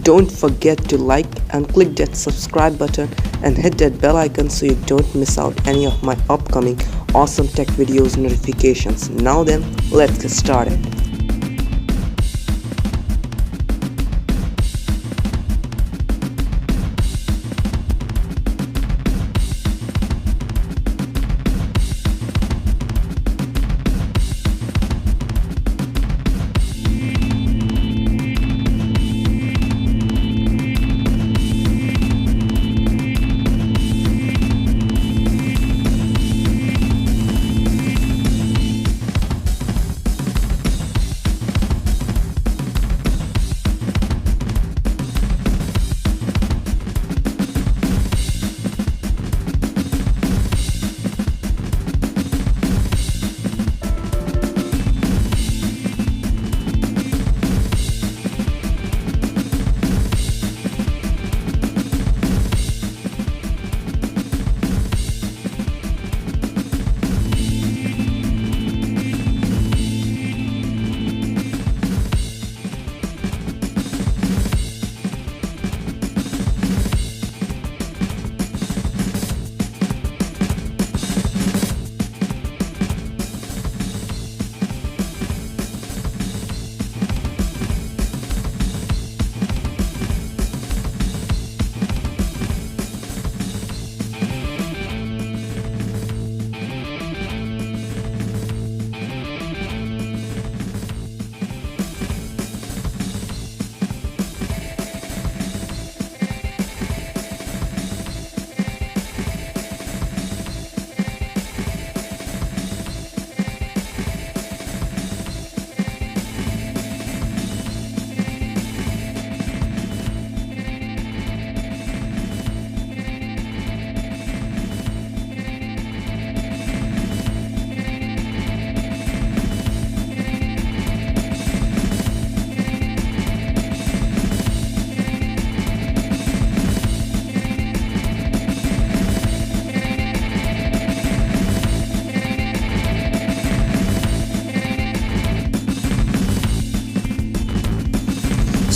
don't forget to like and click that subscribe button and hit that bell icon so you don't miss out any of my upcoming awesome tech videos notifications. Now then, let's get started.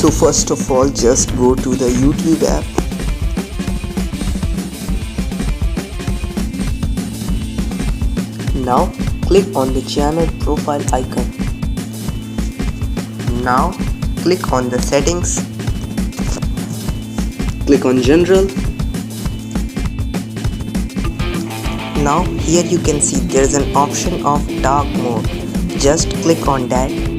So first of all, just go to the YouTube app. Now click on the channel profile icon. Now click on the settings. Click on general. Now here you can see there is an option of dark mode. Just click on that